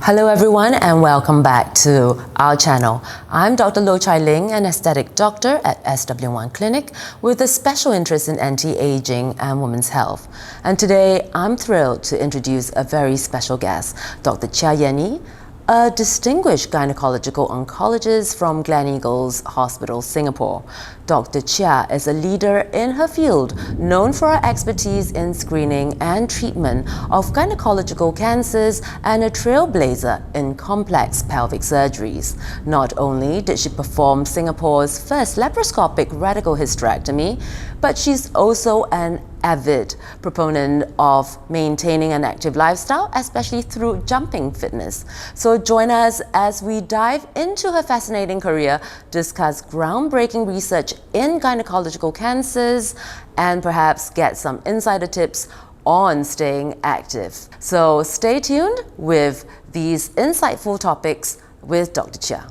Hello everyone and welcome back to our channel. I'm Dr. Loh Chai Ling, an aesthetic doctor at SW1 Clinic with a special interest in anti-aging and women's health. And today I'm thrilled to introduce a very special guest, Dr. Chia Yin Nin, a distinguished gynaecological oncologist from Gleneagles Hospital, Singapore. Dr. Chia is a leader in her field, known for her expertise in screening and treatment of gynecological cancers and a trailblazer in complex pelvic surgeries. Not only did she perform Singapore's first laparoscopic radical hysterectomy, but she's also an avid proponent of maintaining an active lifestyle, especially through jumping fitness. So join us as we dive into her fascinating career, discuss groundbreaking research in gynecological cancers, and perhaps get some insider tips on staying active. So stay tuned with these insightful topics with Dr. Chia.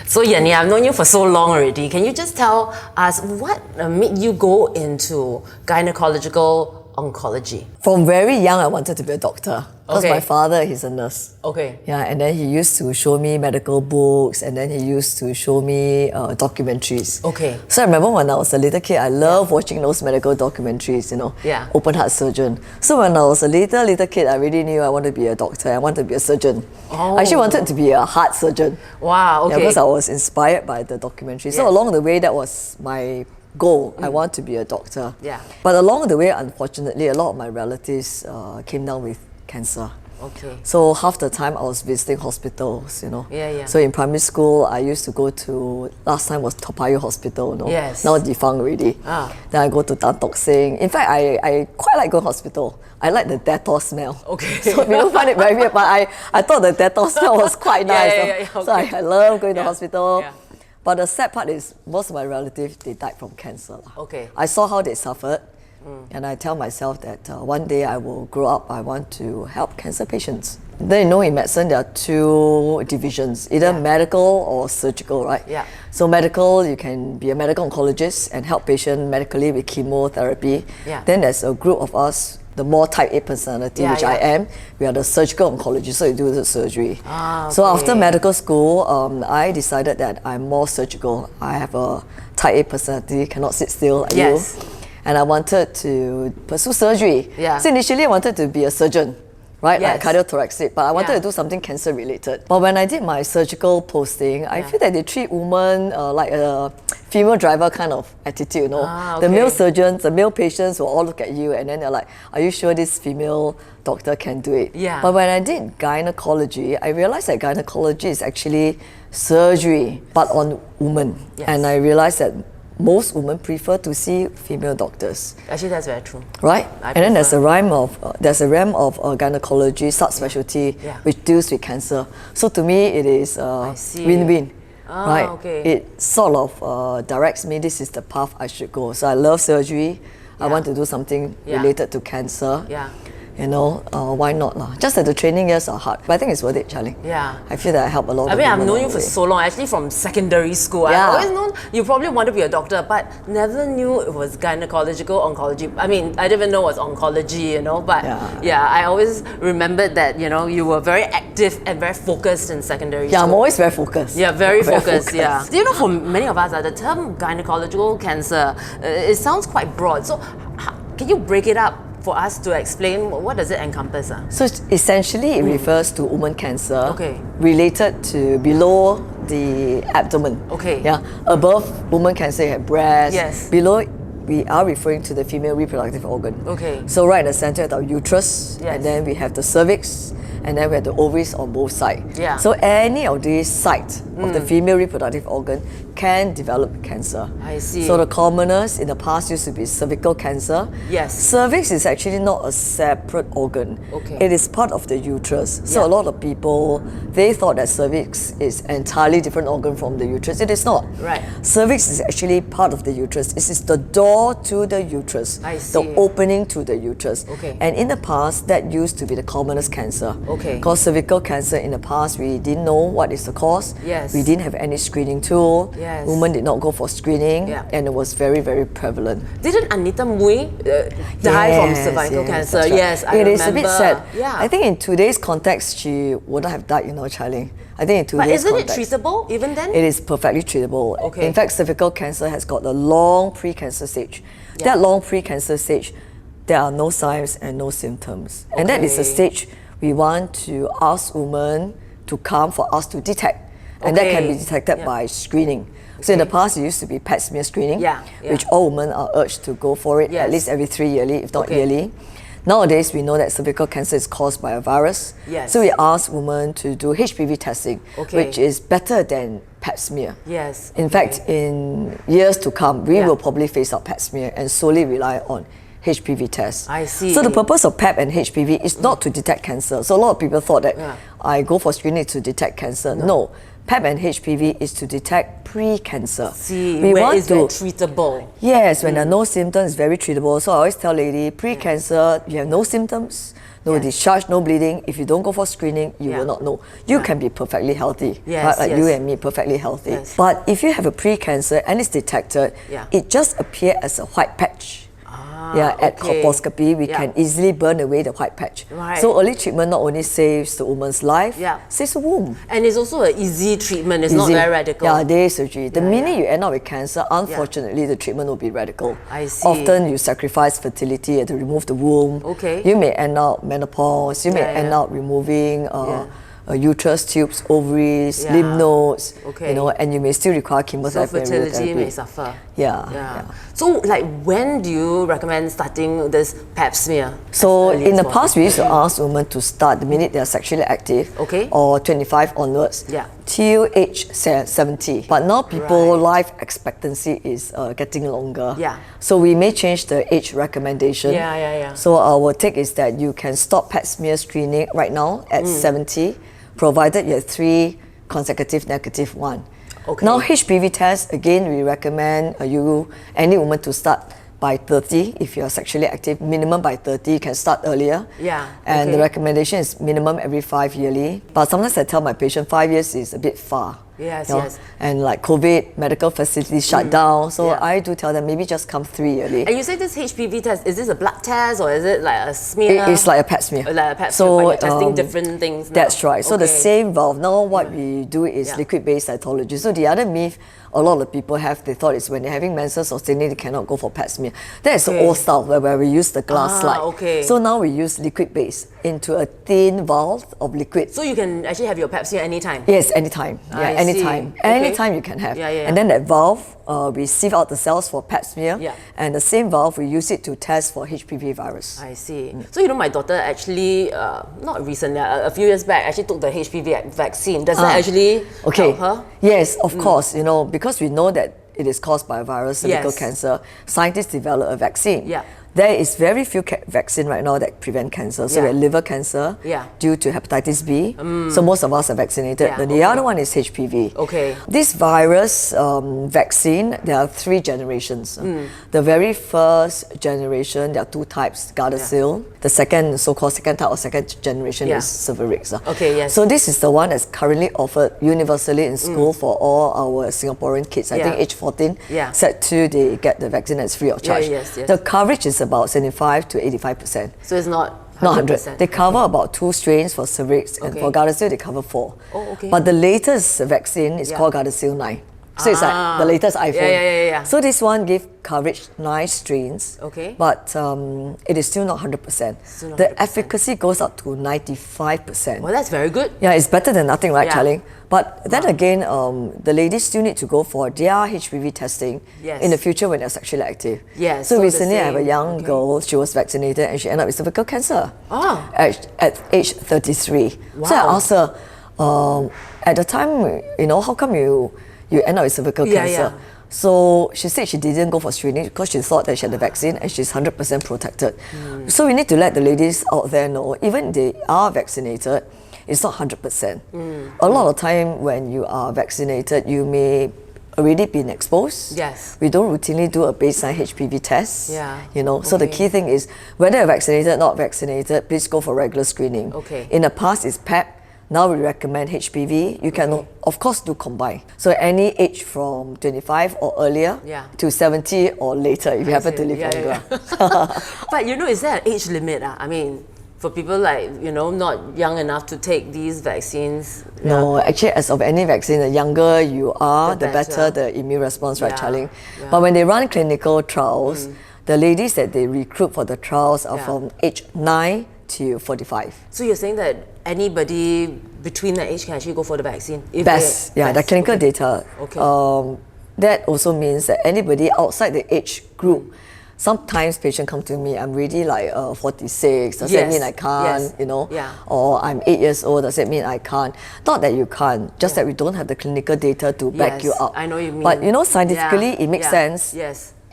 So Yin Nin, I've known you for so long already. Can you just tell us what made you go into gynecological oncology? From very young, I wanted to be a doctor. Because Okay. my father, he's a nurse. Okay. Yeah, and then he used to show me medical books, and then he used to show me documentaries. Okay. So I remember when I was a little kid, I loved watching those medical documentaries, you know, Yeah. open heart surgeon. So when I was a little kid, I really knew I wanted to be a doctor, I wanted to be a surgeon. Oh. I actually wanted to be a heart surgeon. Wow, okay. Yeah, because I was inspired by the documentary. So Yes. along the way, that was my goal. I want to be a doctor. Yeah. But along the way, unfortunately, a lot of my relatives came down with cancer. Okay. So half the time I was visiting hospitals, you know. Yeah, yeah. So in primary school, I used to go to, last time was Toa Payoh Hospital, you know. Yes. Now defunct already. Ah. Then I go to Tan Tock Seng. In fact, I quite like going to hospital. I like the Dettol smell. Okay. So you don't find it very weird, but I thought the Dettol smell was quite nice. yeah, So okay. I love going to Yeah, hospital. yeah. But the sad part is most of my relatives, they died from cancer. Okay. I saw how they suffered. And I tell myself that one day I will grow up, I want to help cancer patients. Then you know in medicine there are two divisions, either medical or surgical, right? Yeah. So medical, you can be a medical oncologist and help patients medically with chemotherapy. Yeah. Then there's a group of us, the more type A personality, Yeah, which yeah. I am, we are the surgical oncologists, so you do the surgery. Ah, So after okay. medical school, I decided that I'm more surgical. I have a type A personality, cannot sit still like Yes. you. And I wanted to pursue surgery. Yeah. So initially I wanted to be a surgeon, right? Yes. Like cardiothoracic, but I wanted Yeah. to do something cancer related. But when I did my surgical posting, I feel that they treat women like a female driver kind of attitude, you know. Ah, The male okay. surgeons, the male patients will all look at you and then they're like, are you sure this female doctor can do it? Yeah. But when I did gynecology, I realized that gynecology is actually surgery, but on women. Yes. And I realized that most women prefer to see female doctors, Actually, that's very true. right? I And then there's a prefer- realm of gynecology subspecialty Yeah. which deals with cancer. So to me, it is see. win-win, Ah, right? okay. It sort of directs me. This is the path I should go. So I love surgery. I Yeah. want to do something Yeah. related to cancer. Yeah. You know, why not lah? Just that the training years are hard, but I think it's worth it, Charlie. Yeah. I feel that I help a lot. I of mean, I've women known along you for the way. so long, actually from secondary school. Yeah. I've always known you probably want to be a doctor, but never knew it was gynecological oncology. I mean, I didn't even know it was oncology, you know, but Yeah. I always remembered that, you know, you were very active and very focused in secondary Yeah, I'm school. always very focused. Yeah, very focused, yeah. Do you know, for many of us, the term gynecological cancer, it sounds quite broad. So can you break it up for us to explain what does it encompass? So essentially, it refers to woman cancer Okay. related to below the abdomen. Okay. Yeah. Above woman cancer, you have breast. Yes. Below, we are referring to the female reproductive organ. Okay. So right in the center is our uterus, Yes. and then we have the cervix, and then we have the ovaries on both sides. Yeah. So any of these sites of the female reproductive organ can develop cancer. I see. So the commonest in the past used to be cervical cancer. Yes. Cervix is actually not a separate organ. Okay. It is part of the uterus. So Yeah. a lot of people, they thought that cervix is an entirely different organ from the uterus. It is not. Right. Cervix is actually part of the uterus. It is the door to the uterus. I The see. opening to the uterus. Okay. And in the past, that used to be the commonest cancer. Okay. Because cervical cancer in the past, we didn't know what is the cause. Yes. We didn't have any screening tool. Yes. Women did not go for screening, Yeah. and it was very, very prevalent. Didn't Anita Mui die from cervical cancer? That's right. Yes, I It remember. is a bit sad. Yeah. I think in today's context, she wouldn't have died, Chia Ling. I think in today's But isn't context, it treatable even then? it is perfectly treatable. Okay. In fact, cervical cancer has got a long pre-cancer stage. Yeah. That long pre-cancer stage, there are no signs and no symptoms. And that is the Okay. stage we want to ask women to come for us to detect. And that can be Okay. detected Yeah. by screening. So in the past, it used to be pap smear screening, Yeah, yeah. which all women are urged to go for it Yes. at least every 3 yearly, if not Okay. yearly. Nowadays, we know that cervical cancer is caused by a virus. Yes. So we ask women to do HPV testing, Okay. which is better than pap smear. Yes. In okay. fact, in years to come, we Yeah. will probably phase out pap smear and solely rely on HPV tests. I see. So the purpose of PAP and HPV is not to detect cancer. So a lot of people thought that Yeah. I go for screening to detect cancer. No. PAP and HPV is to detect pre-cancer. See, we where want is to that treatable? Yes, when there are no symptoms, it's very treatable. So I always tell lady, pre-cancer, you have no symptoms, no Yes. discharge, no bleeding. If you don't go for screening, you Yeah. will not know. You can be perfectly healthy, Yes, right? Like yes. you and me, perfectly healthy. Yes. But if you have a pre-cancer and it's detected, Yeah. it just appears as a white patch. At okay. colposcopy, we Yeah. can easily burn away the white patch. Right. So early treatment not only saves the woman's life, Yeah. saves the womb. And it's also an easy treatment. It's not Easy. very radical. Yeah, day surgery. The Yeah, minute yeah. you end up with cancer, unfortunately, the treatment will be radical. I see. Often you sacrifice fertility to remove the womb. Okay. You may end up menopause. You may Yeah, end yeah. up removing uterus tubes, ovaries, Yeah. lymph nodes. Okay. And you may still require So chemotherapy. and fertility may radiotherapy. suffer. Yeah. So, like, when do you recommend starting this pap smear? So As early in as the past, we used to possible? ask women to start the minute they are sexually active, Okay. or 25 onwards, Yeah. till age 70. But now people Right. life expectancy is getting longer. Yeah. So we may change the age recommendation. Yeah. So our take is that you can stop pap smear screening right now at 70, provided you have 3 consecutive negative one. Okay. Now HPV test, again, we recommend any woman to start by 30 if you're sexually active, minimum by 30, you can start earlier. Yeah, And the okay. recommendation is minimum every 5 yearly. But sometimes I tell my patient 5 years is a bit far. Yes, you know, yes. And like COVID, medical facilities shut down. So Yeah. I do tell them maybe just come 3 yearly. And you say this HPV test, is this a blood test or is it like a smear? It's like a pap smear. Like a pap smear, but you're testing different things now. That's right. So the Okay. same valve. Now what we do is Yeah. liquid-based cytology. So the other myth a lot of people have, they thought it's when they're having menses or staining, they cannot go for pap smear. That is the Okay. old style where we use the glass slide. Okay. So now we use liquid-based into a thin valve of liquid. So you can actually have your pap smear anytime? Yes, anytime. I Yeah, anytime. see. Okay. Anytime you can have. Yeah. And then that valve, we sieve out the cells for pap smear. Yeah. And the same valve, we use it to test for HPV virus. I see. So my daughter actually, not recently, a few years back, actually took the HPV vaccine. Does that actually help her? Yes, of course. Because we know that it is caused by a virus, cervical Yes. cancer. Scientists develop a vaccine. Yeah. There is very few vaccine right now that prevent cancer. So Yeah. we have liver cancer Yeah. due to hepatitis B. So most of us are vaccinated. Yeah, But the okay. other one is HPV. Okay. This virus vaccine, there are 3 generations. The very first generation, there are 2 types, Gardasil. The second, so-called second type or second generation Yeah. is Cervarix. Okay, yes. So this is the one that's currently offered universally in school for all our Singaporean kids. I think Yeah. age 14, Yeah. set 2, they get the vaccine that's free of charge. yes. The coverage is about 75 to 85%. So it's not 100%. Not 100. They cover about 2 strains for Cervix, and Okay. for Gardasil, they cover 4. Oh, okay. But the latest vaccine is Yeah. called Gardasil 9. So it's like the latest iPhone. Yeah. So this one gives coverage 9 strains. Okay. But it is still not 100%. Still not The 100%. efficacy goes up to 95%. Well, that's very good. Yeah, it's better than nothing, right, Yeah. Charlie? But then again, the ladies still need to go for their HPV testing Yes. in the future when they're sexually active. Yes, So so the recently, I have a same. young Okay. girl. She was vaccinated and she ended up with cervical cancer. Oh. At age 33. So I Wow. asked her, at the time, how come you end up with cervical Yeah, cancer? yeah. So she said she didn't go for screening because she thought that she had the vaccine and she's 100% protected. So we need to let the ladies out there know, even they are vaccinated, it's not 100%. A lot of time when you are vaccinated, you may already been exposed. Yes. We don't routinely do a baseline HPV test. Yeah. You know, so the key thing is whether you're vaccinated, not vaccinated, please go for regular screening. Okay. In the past, it's PEP. Now we recommend HPV. You can, of course, do combine. So any age from 25 or earlier to 70 or later if you happen to live longer. But you know, is there an age limit? I mean, for people like, you know, not young enough to take these vaccines? No, actually, as of any vaccine, the younger you are, the better the immune response, right, Chia Ling? But when they run clinical trials, the ladies that they recruit for the trials are from age 9 to 45. So you're saying that anybody between that age can actually go for the vaccine? If the clinical data. That also means that anybody outside the age group, sometimes patients come to me, I'm really like 46, does that mean I can't, you know? Or I'm 8 years old, does that mean I can't? Not that you can't, just that we don't have the clinical data to back you up. I know you mean. But you know, scientifically, it makes sense.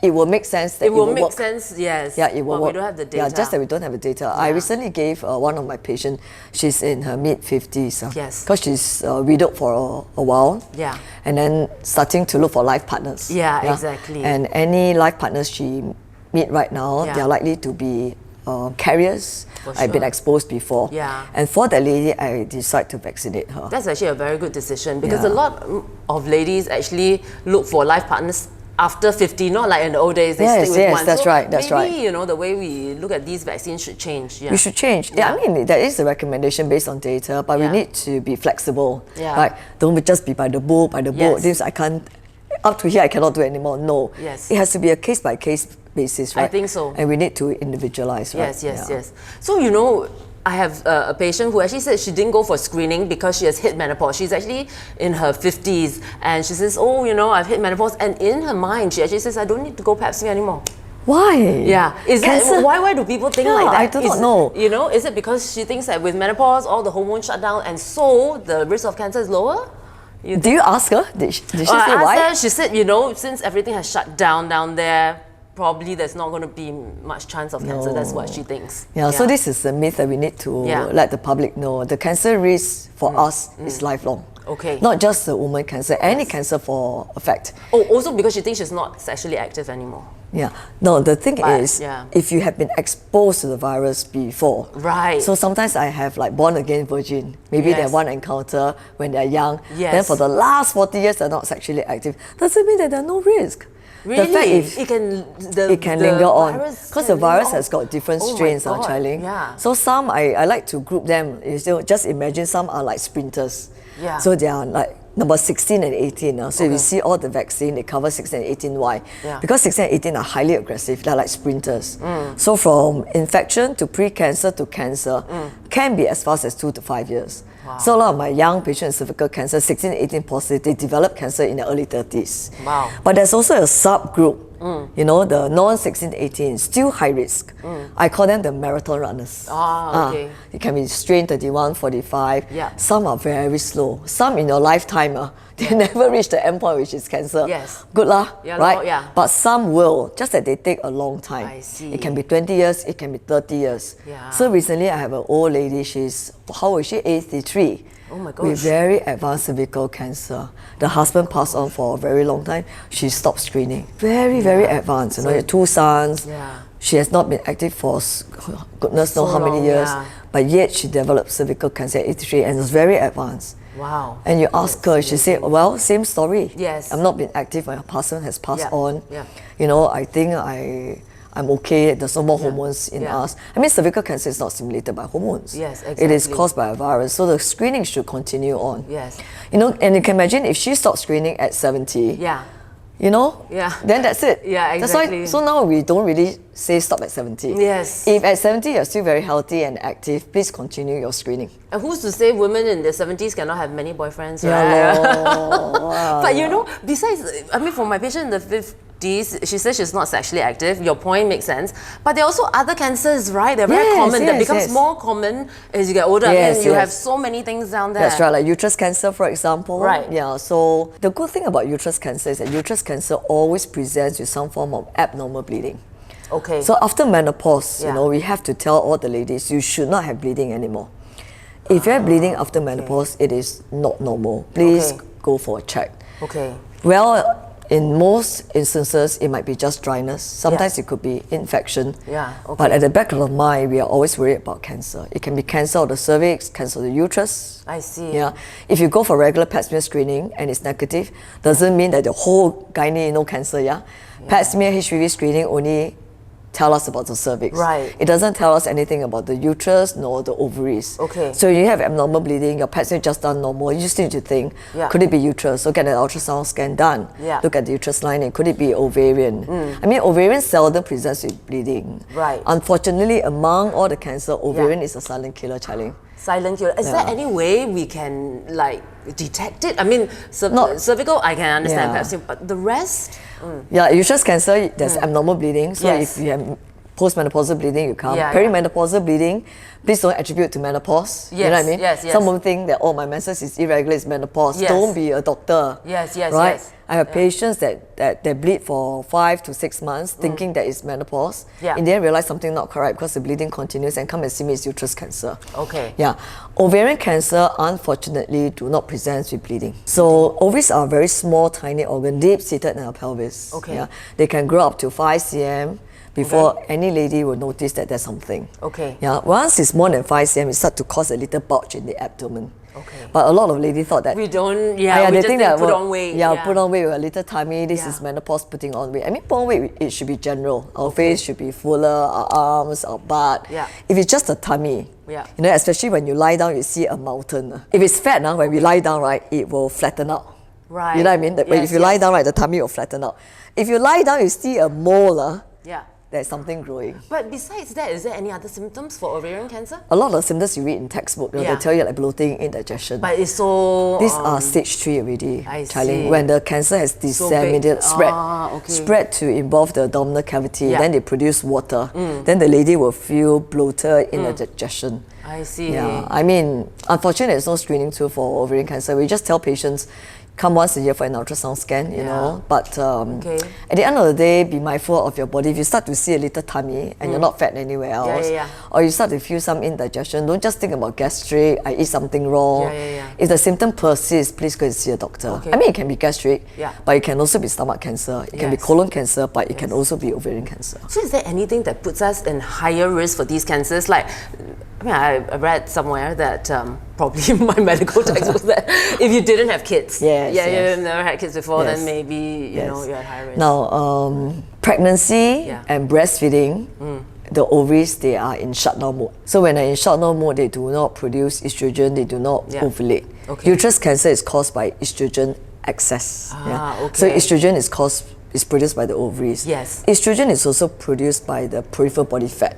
It will make sense that it will make work. sense, yes. Yeah, it will work. We don't have the data. Yeah, just that we don't have the data. I recently gave one of my patients, she's in her mid-50s. Because she's widowed for a while. Yeah. And then starting to look for life partners. Yeah, exactly. And any life partners she meet right now, they're likely to be carriers. I've been exposed before. And for the lady, I decide to vaccinate her. That's actually a very good decision because a lot of ladies actually look for life partners after 50, not like in the old days, they stick with one. That's right, that's right. Maybe, you know, the way we look at these vaccines should change. We should change. I mean, that is the recommendation based on data, but we need to be flexible. Right? Don't just be by the book, This I can't, up to here I cannot do it anymore. No. It has to be a case-by-case basis, right? I think so. And we need to individualize, right? Yes. So, you know, I have a patient who actually said she didn't go for screening because she has hit menopause. She's actually in her 50s and she says, oh, you know, I've hit menopause. And in her mind, she actually says, I don't need to go pap smear anymore. Why? Yeah. Why do people think like that? I do not know. You know, is it because she thinks that with menopause, all the hormones shut down and so the risk of cancer is lower? Do you ask her? Did she say why? Her, she said, you know, since everything has shut down there, probably there's not going to be much chance of cancer. That's what she thinks. So this is a myth that we need to let the public know. The cancer risk for us is lifelong. Not just the woman cancer, any cancer for a fact. Oh, also because she thinks she's not sexually active anymore. No, the thing is, if you have been exposed to the virus before, so sometimes I have like born again virgin. Maybe they have one encounter when they're young. Then for the last 40 years they're not sexually active. Doesn't mean that there's no risk. Really? The fact is, it can linger on because the virus has got different strains, Chia Ling. So some I like to group them. Just imagine some are like sprinters. So they are like number 16 and 18. So if you see all the vaccine, they cover 16 and 18. Why? Because 16 and 18 are highly aggressive. They're like sprinters. So from infection to pre-cancer to cancer can be as fast as 2 to 5 years. So a lot of my young patients with cervical cancer, 16 and 18 positive, they develop cancer in their early 30s. But there's also a subgroup, you know, the non-16 to 18, still high risk. I call them the marathon runners. It can be strain 31, 45. Some are very slow. Some in your lifetime, they never reach the endpoint, which is cancer. Good lah, right? But some will, just that they take a long time. It can be 20 years, it can be 30 years. So recently I have an old lady, she's, how old is she? 83. Oh my gosh. With very advanced cervical cancer. The husband passed on for a very long time. She stopped screening. Very advanced. You know, 2 sons. She has not been active for goodness knows how many years. But yet she developed cervical cancer at 83 and it's very advanced. And you ask her, she said, well, same story. I've not been active, my husband has passed on. You know, I think I'm okay, there's no more hormones in us. I mean, cervical cancer is not stimulated by hormones. It is caused by a virus, so the screening should continue on. You know, and you can imagine if she stopped screening at 70, you know, then that's it. That's why, so now we don't really say stop at 70. If at 70 you're still very healthy and active, please continue your screening. And who's to say women in their 70s cannot have many boyfriends, right? But you know, besides, I mean, for my patient in the 50s, she says she's not sexually active. Your point makes sense. But there are also other cancers, right? They're very common. That becomes more common as you get older. You have so many things down there. That's right, like uterus cancer, for example. So the good thing about uterus cancer is that uterus cancer always presents with some form of abnormal bleeding. So after menopause, you know, we have to tell all the ladies, you should not have bleeding anymore. If you have bleeding after menopause, it is not normal. Please go for a check. Well, in most instances, it might be just dryness. Sometimes it could be infection. Yeah, okay. But at the back of the mind, we are always worried about cancer. It can be cancer of the cervix, cancer of the uterus. I see. Yeah. If you go for regular pap smear screening and it's negative, doesn't mean that the whole gynae no cancer. Yeah. Pap smear HPV screening only tell us about the cervix. Right. It doesn't tell us anything about the uterus nor the ovaries. Okay. So you have abnormal bleeding, your pap smear just done normal, you just need to think, could it be uterus? So get an ultrasound scan done. Yeah. Look at the uterus lining, could it be ovarian? I mean, ovarian seldom presents with bleeding. Right. Unfortunately, among all the cancer, ovarian is a silent killer, Chia Yin. Silent killer. Is there any way we can like detect it? I mean, cervical, I can understand, perhaps, but the rest? Yeah, uterus cancer, there's abnormal bleeding. So if you have postmenopausal bleeding, you come. Perimenopausal bleeding, please don't attribute to menopause. You know what I mean? Yes. Some women think that, oh, my menses is irregular, it's menopause. Don't be a doctor. Right? I have patients that bleed for 5 to 6 months thinking that it's menopause. In the end, realize something not correct because the bleeding continues and come and see me, it's uterus cancer. Okay. Yeah. Ovarian cancer, unfortunately, do not present with bleeding. So ovaries are a very small, tiny organ, deep-seated in our pelvis. Okay. Yeah. They can grow up to 5 cm before any lady will notice that there's something. Okay. Yeah. Once it's more than 5 cm, it starts to cause a little bulge in the abdomen. Okay. But a lot of ladies thought that we don't, they just think put well, on weight. Put on weight with a little tummy. This is menopause putting on weight. I mean, put on weight, it should be general. Our face should be fuller, our arms, our butt. If it's just a tummy, you know, especially when you lie down, you see a mountain. If it's fat now, when we lie down, right, it will flatten out. Right. You know what I mean? But if you lie down, right, the tummy will flatten out. If you lie down, you see a mole. There's something growing. But besides that, is there any other symptoms for ovarian cancer? A lot of symptoms you read in textbook, they tell you like bloating, indigestion. But it's so... These are stage 3 already, Chia Yin. When the cancer has disseminated, spread to involve the abdominal cavity, then they produce water. Then the lady will feel bloated, indigestion. I see. Yeah, I mean, unfortunately, there's no screening tool for ovarian cancer. We just tell patients, come once a year for an ultrasound scan, you know. But at the end of the day, be mindful of your body. If you start to see a little tummy and you're not fat anywhere else, or you start to feel some indigestion, don't just think about gastric, I eat something wrong. If the symptom persists, please go and see a doctor. I mean, it can be gastric, but it can also be stomach cancer. It can be colon cancer, but it can also be ovarian cancer. So is there anything that puts us in higher risk for these cancers? Like, I mean, I read somewhere that probably in my medical textbook that if you didn't have kids, you've never had kids before, then maybe you know you're at high risk. Now, pregnancy and breastfeeding, the ovaries, they are in shutdown mode. So when they're in shutdown mode, they do not produce estrogen, they do not ovulate. Uterus cancer is caused by estrogen excess. So estrogen is produced by the ovaries. Estrogen is also produced by the peripheral body fat.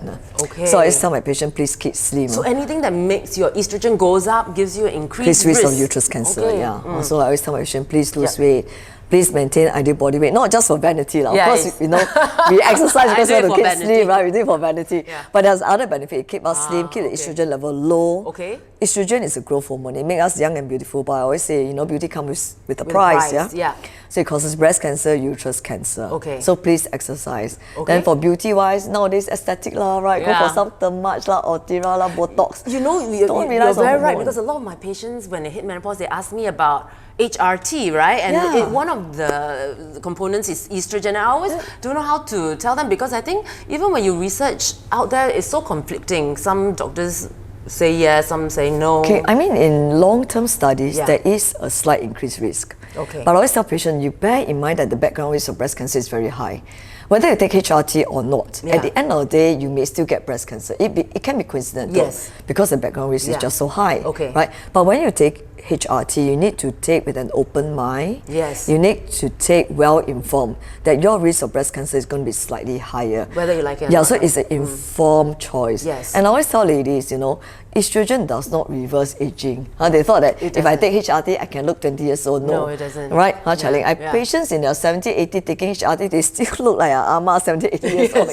So I always tell my patient, please keep slim. So anything that makes your estrogen goes up gives you increased risk of uterus cancer. So I always tell my patient, please lose weight. Please maintain ideal body weight, not just for vanity. Of course, you know, we exercise because we want to keep slim, right? We do it for vanity. But there's other benefit. Keep us slim, keep the estrogen level low. Estrogen is a growth hormone. It makes us young and beautiful. But I always say, you know, beauty comes with a price. So it causes breast cancer, uterus cancer. So please exercise. Then for beauty-wise, nowadays aesthetic lah, right? Go for some thermage lah, Ortira lah, Botox. You know, you're very right, because a lot of my patients, when they hit menopause, they ask me about HRT, right? And one of the components is estrogen. I always don't know how to tell them, because I think even when you research out there, it's so conflicting. Some doctors say yes, some say no. I mean, in long-term studies, there is a slight increased risk. But I always tell patients, you bear in mind that the background risk of breast cancer is very high. Whether you take HRT or not, at the end of the day, you may still get breast cancer. It can be coincidental because the background risk is just so high. Right? But when you take HRT, you need to take with an open mind. You need to take well-informed that your risk of breast cancer is going to be slightly higher. Whether you like it or not. So it's an informed choice. And I always tell ladies, you know, estrogen does not reverse aging. They thought that if I take HRT, I can look 20 years old. No, it doesn't. Right? Chia Yin? I have patients in their 70, 80 taking HRT, they still look like an ama 70, 80 years old.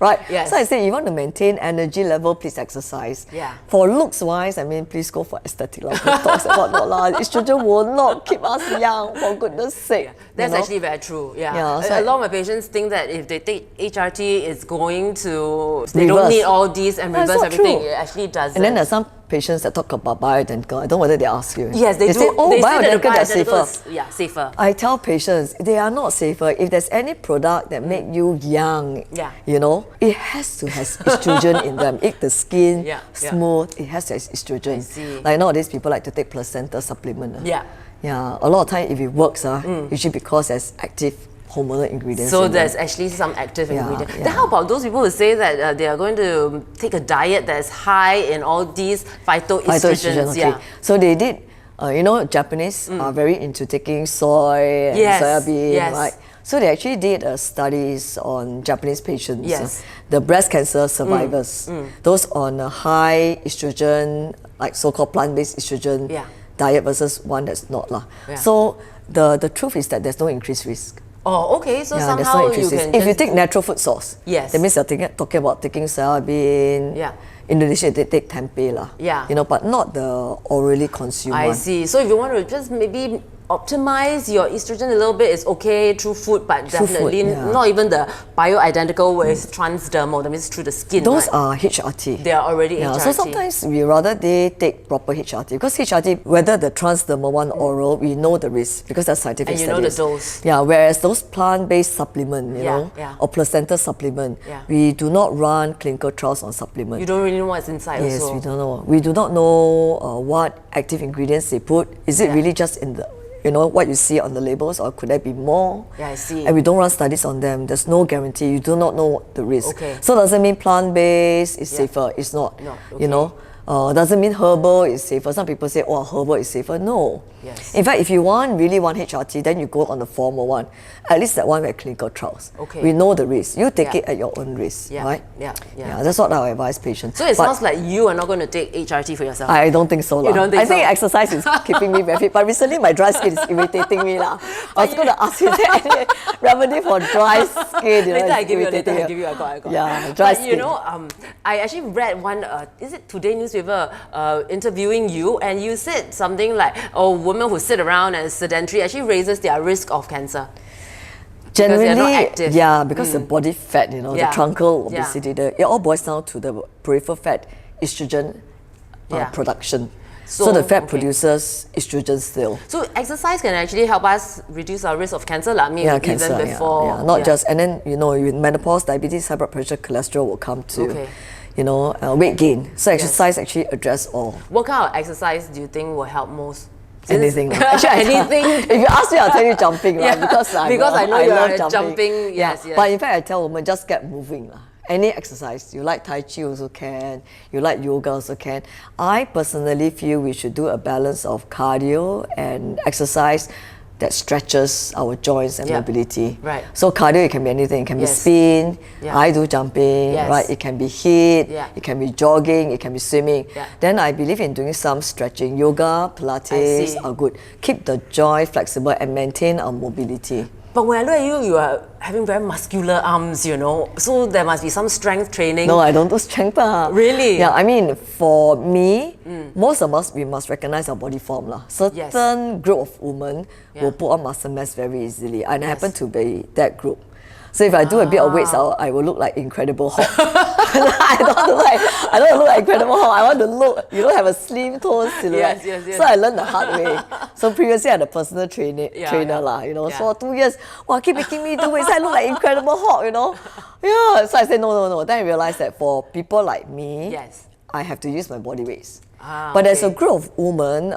Right? So I say, you want to maintain energy level, please exercise. For looks-wise, I mean, please go for aesthetic Botox and whatnot lah. Estrogen will not keep us young, for goodness sake. That's actually very true. So a lot of my patients think that if they take HRT, it's going to, they don't need all these and reverse everything. It actually doesn't. And then there's some patients that talk about bioidentical. I don't know whether they ask you. Yes, they do. Say, oh, they say that bioidentical, they're safer. Safer. I tell patients, they are not safer. If there's any product that make you young, you know, it has to have estrogen in them. Make the skin smooth, it has to have estrogen. Like nowadays, people like to take placenta supplement. Yeah, a lot of time if it works, usually because there's active hormonal ingredients. So there's actually some active ingredients. Then how about those people who say that they are going to take a diet that's high in all these phytoestrogens? Okay. So they did, you know, Japanese are very into taking soy and soybean, right? So they actually did studies on Japanese patients, the breast cancer survivors, those on a high estrogen, like so-called plant-based estrogen diet versus one that's not. So the truth is that there's no increased risk. Oh, okay. So somehow you can if you take natural food source, that means you're talking about taking soybean. Indonesia they take tempeh you know, but not the orally consumed one. I see. So if you want to just maybe optimize your estrogen a little bit, it's okay through food, but definitely not even the bioidentical where it's transdermal, that means through the skin. Those are HRT. They are already HRT. So sometimes we rather they take proper HRT, because HRT, whether the transdermal one oral, we know the risk because that's scientific studies. And you know the dose. Yeah, whereas those plant-based supplement, you know, or placenta supplement, we do not run clinical trials on supplement. You don't really know what's inside also. Yes, we don't know. We do not know what active ingredients they put. Is it really just in the, you know, what you see on the labels, or could there be more? I see. And we don't run studies on them. There's no guarantee. You do not know the risk. So doesn't mean plant-based is safer. It's not. You know, doesn't mean herbal is safer. Some people say, oh, herbal is safer. No. In fact, if you really want HRT, then you go on the formal one. At least that one with clinical trials. We know the risk. You take it at your own risk, right? That's what I advise patients. So it sounds like you are not going to take HRT for yourself. I don't think so. You don't think I think exercise is keeping me very fit. But recently my dry skin is irritating me. I was going to ask you, is there any remedy for dry skin? Later I give you, I got. Yeah, dry skin. You know, I actually read one, is it Today newspaper interviewing you, and you said something like, oh, women who sit around and sedentary actually raises their risk of cancer. Generally, because the body fat, you know, the truncal obesity, it all boils down to the peripheral fat estrogen production. So the fat produces estrogen still. So exercise can actually help us reduce our risk of cancer, like maybe even before. Not just, and then, you know, with menopause, diabetes, high blood pressure, cholesterol will come to, you know, weight gain. So exercise actually address all. What kind of exercise do you think will help most? Anything. Actually, anything. If you ask me, I'll tell you jumping, right? Because I know you're jumping. Yes. But in fact, I tell women, just get moving. Any exercise. You like Tai Chi also can. You like yoga also can. I personally feel we should do a balance of cardio and exercise that stretches our joints and mobility. So cardio, it can be anything. It can be spin. I do jumping. Right? It can be HIIT. It can be jogging. It can be swimming. Then I believe in doing some stretching. Yoga, Pilates are good. Keep the joint flexible and maintain our mobility. But when I look at you, you are having very muscular arms, you know. So there must be some strength training. No, I don't do strength. Really? Yeah, I mean, for me, most of us, we must recognize our body form. Certain group of women will put on muscle mass very easily. And I happen to be that group. So if I do a bit of weights, I will look like Incredible Hulk. I don't look like Incredible Hulk. I want to look, you know, have a slim toned silhouette. So I learned the hard way. So previously I had a personal trainer, you know. So for 2 years, keep making me do weights. I look like Incredible Hulk, you know. So I said no. Then I realized that for people like me, I have to use my body weights. But there's a group of women,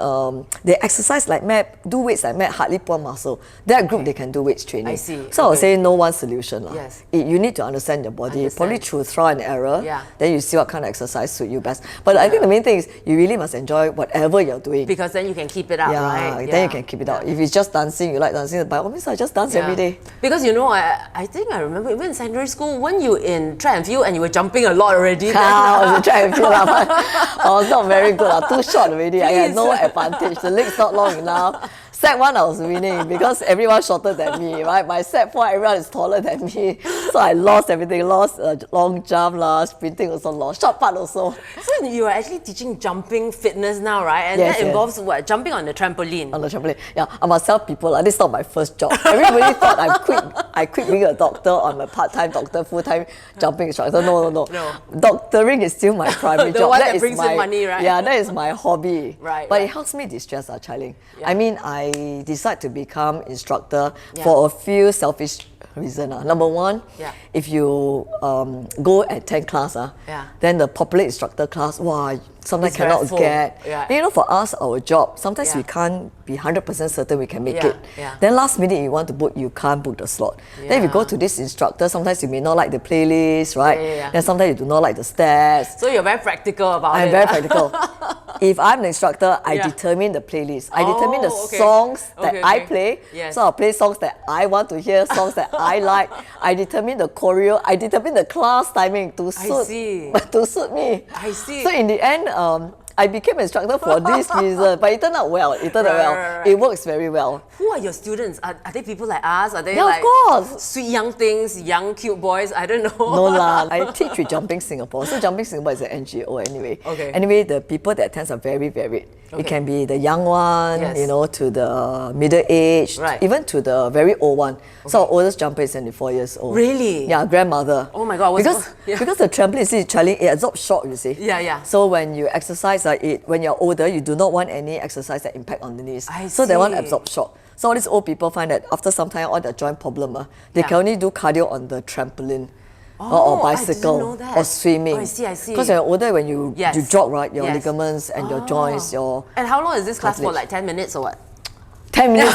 they exercise like mad, do weights like mad, hardly put on muscle. That group, they can do weights training. I see. So I would say no one solution. You need to understand your body, probably through trial and error, then you see what kind of exercise suit you best. But I think the main thing is you really must enjoy whatever you're doing. Because then you can keep it up, right? Then you can keep it up. If it's just dancing, you like dancing, by all means, I just dance every day. Because you know, I think I remember even in secondary school, when you in track and field and you were jumping a lot already. I was in track and field, I was not very good, too short already. I had no advantage. The leg's not long enough. Set 1 I was winning because everyone shorter than me, right? My set 4 everyone is taller than me, so I lost everything. Lost long jump, sprinting also lost, short part also. So you are actually teaching jumping fitness now, right? And Yes, that involves what? Jumping on the trampoline. On the trampoline, yeah. I must tell people, this is not my first job. Everybody thought I quit being a doctor on my part-time doctor, full-time jumping instructor. No. Doctoring is still my primary the job. one that brings in money, right? Yeah, that is my hobby. Right. But it helps me distress, Chia Ling. Yeah. I mean, I decided to become instructor for a few selfish reasons. Number one, if you go attend class, then the popular instructor class, wow, sometimes It's cannot very full. get. Yeah. You know, for us, our job, sometimes we can't be 100% certain we can make it. Yeah. Then last minute you want to book, you can't book the slot. Then if you go to this instructor, sometimes you may not like the playlist, right? Then sometimes you do not like the stats. So you're very practical about it. I'm very practical. If I'm the instructor, I determine the playlist. I determine the songs that I play. Yes. So I'll play songs that I want to hear, songs that I like. I determine the choreo. I determine the class timing to suit me. I see. So in the end, I became an instructor for this reason, but it turned out well. Right. It works very well. Who are your students? Are they people like us? Are they Yeah, like of course. sweet young things, young cute boys? I don't know. No lah. I teach with Jumping Singapore. So Jumping Singapore is an NGO anyway. Okay. Anyway, the people that attend are very varied. It can be the young one, to the middle age, even to the very old one. So our oldest jumper is 74 years old. Really? Yeah, grandmother. Oh my God. Because the trampoline, see, Chia Ling, it absorbs shock, you see. Yeah. So when you exercise, when you're older, you do not want any exercise that impact on the knees. So they want to absorb shock. So all these old people find that after some time, all their joint problem, they can only do cardio on the trampoline. Or bicycle or swimming. Oh, I see. Because when you're older, when you jog, right, your ligaments and your joints, And how long is this class for? Like 10 minutes or what? 10 minutes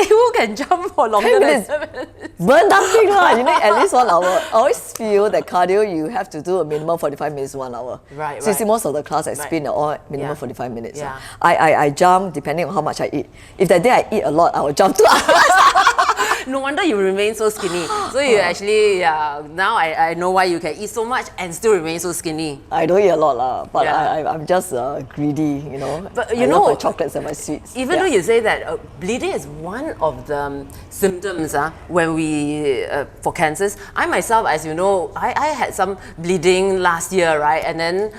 Who can jump for longer than 7 minutes? Burn nothing lah. You need at least 1 hour. I always feel that cardio, you have to do a minimum 45 minutes, 1 hour. Right. So you see most of the class I spin all minimum 45 minutes. Yeah. I jump depending on how much I eat. If that day I eat a lot, I will jump 2 hours. No wonder you remain so skinny. So you actually, now I know why you can eat so much and still remain so skinny. I don't eat a lot lah, but I'm just greedy, you know. But I love my chocolates and my sweets. Even though you say that bleeding is one of the symptoms when we, for cancers. I myself, as you know, I had some bleeding last year, right? And then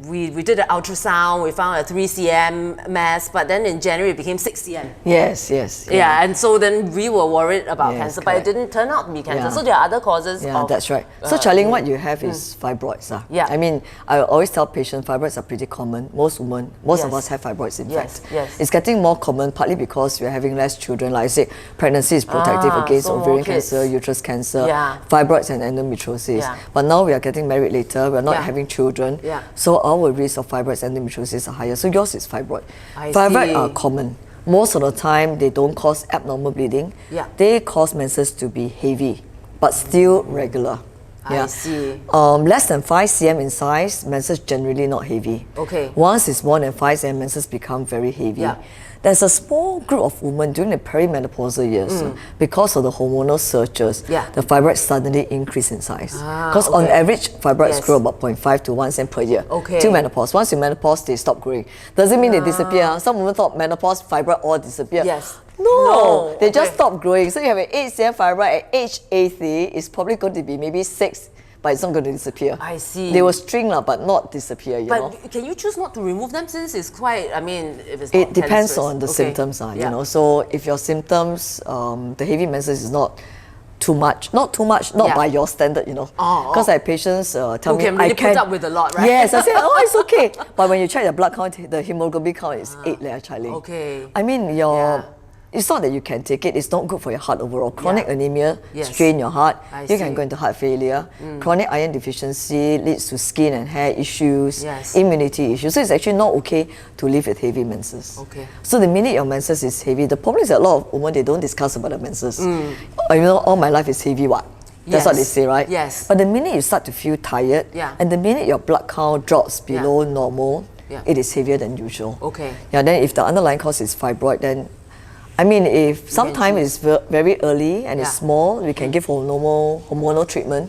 we did an ultrasound, we found a 3 cm mass, but then in January it became 6 cm. Yes. Yeah, and so then we were worried about cancer, but it correct. didn't turn out to be cancer. So there are other causes. Yeah, that's right. So Chia Ling, what you have is fibroids. Yeah. I mean, I always tell patients fibroids are pretty common. Most of us have fibroids in fact. Yes. It's getting more common partly because we're having less children. Like I said, pregnancy is protective against ovarian cancer, uterus cancer, fibroids and endometriosis. Yeah. But now we are getting married later, we're not having children. Yeah. So our risk of fibroids and endometriosis are higher. So yours is fibroid. Fibroids are common. Most of the time, they don't cause abnormal bleeding. Yeah. They cause menses to be heavy, but still regular. I see. Less than 5 cm in size, menses generally not heavy. Okay. Once it's more than 5 cm, menses become very heavy. Yeah. There's a small group of women during the perimenopausal years, because of the hormonal surges, the fibroids suddenly increase in size. Because on average, fibroids grow about 0.5 to 1 cm per year till menopause. Once you menopause, they stop growing. Doesn't mean they disappear. Some women thought menopause, fibroid all disappear. Yes. No, they just stop growing. So you have an 8 cm fibroid at age 80, it's probably going to be maybe 6, but it's not going to disappear. I see. They will string but not disappear, you know. But can you choose not to remove them since it's quite, I mean, if it's It not depends cancerous? on the symptoms, you know. So if your symptoms, the heavy menses is not too much, not by your standard, you know. Because I have patients tell me, can really put up with a lot, right? Yes, I say, it's okay. But when you check the blood count, the hemoglobin count is 8 there, Chia Ling. Okay. I mean, it's not that you can take it, it's not good for your heart overall. Chronic anemia strain your heart, you can go into heart failure. Chronic iron deficiency leads to skin and hair issues, immunity issues. So it's actually not okay to live with heavy menses. Okay. So the minute your menses is heavy, the problem is that a lot of women, they don't discuss about the menses. You know, all my life is heavy, what? That's what they say, right? Yes. But the minute you start to feel tired, and the minute your blood count drops below normal, it is heavier than usual. Okay. Yeah, then if the underlying cause is fibroid, then I mean, if sometimes it's very early and it's Yeah. small, we can give hormonal treatment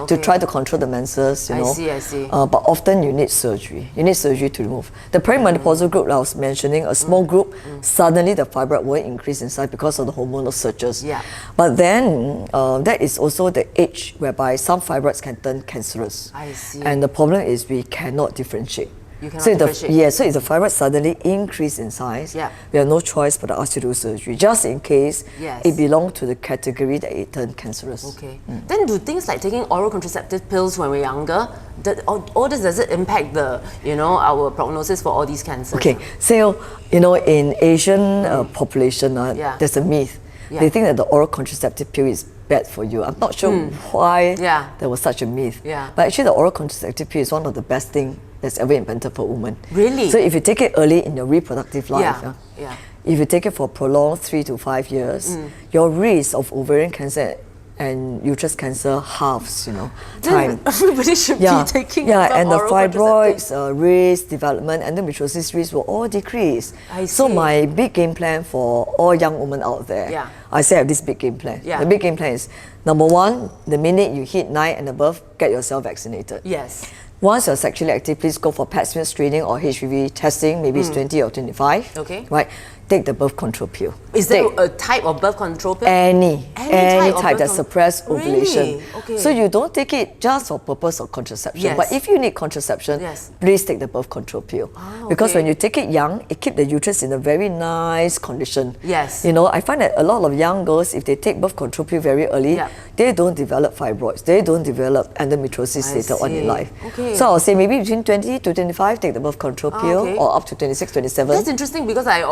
to try to control the menses, you know. I see. But often you need surgery. You need surgery to remove. The perimenopausal group I was mentioning, a small group, suddenly the fibroid will increase in size because of the hormonal surges. Yeah. But then that is also the age whereby some fibroids can turn cancerous. I see. And the problem is we cannot differentiate. You cannot So differentiate. so if the fibroid suddenly increase in size, Yeah. we have no choice but to ask you to do surgery, just in case Yes. it belongs to the category that it turned cancerous. Okay. Then do things like taking oral contraceptive pills when we're younger, does it impact our prognosis for all these cancers? Okay, so in Asian population, Yeah. there's a myth. Yeah. They think that the oral contraceptive pill is bad for you. I'm not sure why there was such a myth. Yeah. But actually, the oral contraceptive pill is one of the best things that's ever invented for women. Really? So if you take it early in your reproductive life, Yeah. if you take it for prolonged 3 to 5 years, your risk of ovarian cancer and uterus cancer halves, time. Then everybody should be taking some and the oral contraceptives. fibroids risk, development, endometriosis risk will all decrease. I So see. my big game plan for all young women out there, Yeah. I say I have this big game plan. Yeah. The big game plan is, number one, the minute you hit 9 and above, get yourself vaccinated. Yes. Once you're sexually active, please go for pap smear screening or HPV testing. Maybe it's 20 or 25. Okay. Right. Take the birth control pill. Is there a type of birth control pill? Any type of type that birth suppress ovulation. Really? Okay. So you don't take it just for purpose of contraception. Yes. But if you need contraception, Yes. please take the birth control pill. Because okay. when you take it young, it keeps the uterus in a very nice condition. Yes. I find that a lot of young girls, if they take birth control pill very early, Yeah. they don't develop fibroids. They don't develop endometriosis I later on in see. life. Okay. So I'll say maybe between 20 to 25, take the birth control pill, okay. or up to 26, 27. That's interesting because I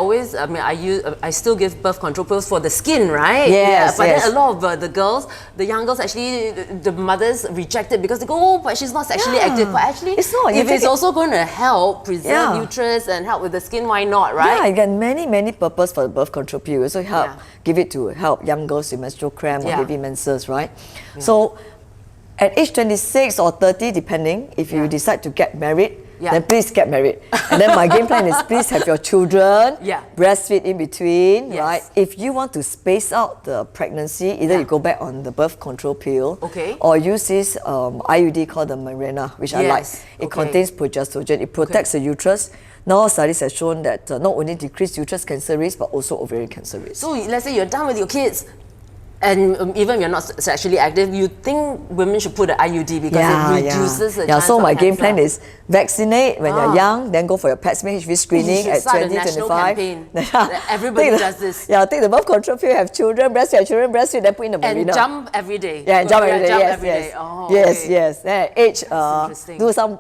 still give birth control pills for the skin, right? Yes, But yes. then a lot of the young girls actually, the mothers reject it because they go, oh, but she's not sexually active. But actually, It's not. You if take it's it- also going to help preserve Yeah. uterus and help with the skin, why not, right? Yeah, you get many purpose for the birth control pill. Also help, Yeah. give it to help young girls with menstrual cramp or Yeah. heavy menses, right? So at age 26 or 30, depending, if you decide to get married, then please get married. And then my game plan is please have your children, breastfeed in between, Yes. right? If you want to space out the pregnancy, either you go back on the birth control pill, Okay. or use this IUD called the Mirena, which I like. Yes. It Okay. contains progestogen. It protects the uterus. Now studies have shown that not only decrease uterus cancer risk, but also ovarian cancer risk. So let's say you're done with your kids, and even if you're not sexually active, you think women should put an IUD because it reduces the chance so of my game cancer. plan is vaccinate when you're young, then go for your pap smear HPV screening should at start a 20, national 25. campaign that everybody does this. Yeah, take the birth control pill, have children, breastfeed, then put in the And Mirena. jump every day. Yeah, jump every day. Jump Yes, every yes. day. Oh, yes, okay. yes. Then at age, interesting. do some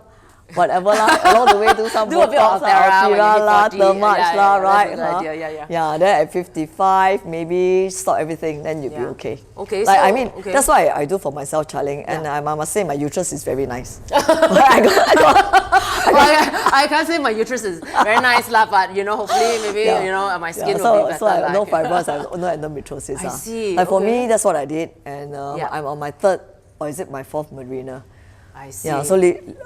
whatever lah, along the way do some Do a bit of Botox lah, Thera when you Opera hit lah, 40. Thermage Yeah, lah, yeah, right? that's a good idea, yeah. Yeah, then at 55, maybe stop everything, then you'll be Yeah. okay. Okay, Like, so- I mean, okay. that's why I do for myself, Charling, and I must say my uterus is very nice. I can't say my uterus is very nice lah, but hopefully maybe my skin will be better. So I have no like- fibroids, I have no endometriosis. I see, Like for okay. me, that's what I did, and I'm on my third, or is it my fourth Mirena? I see. Yeah, so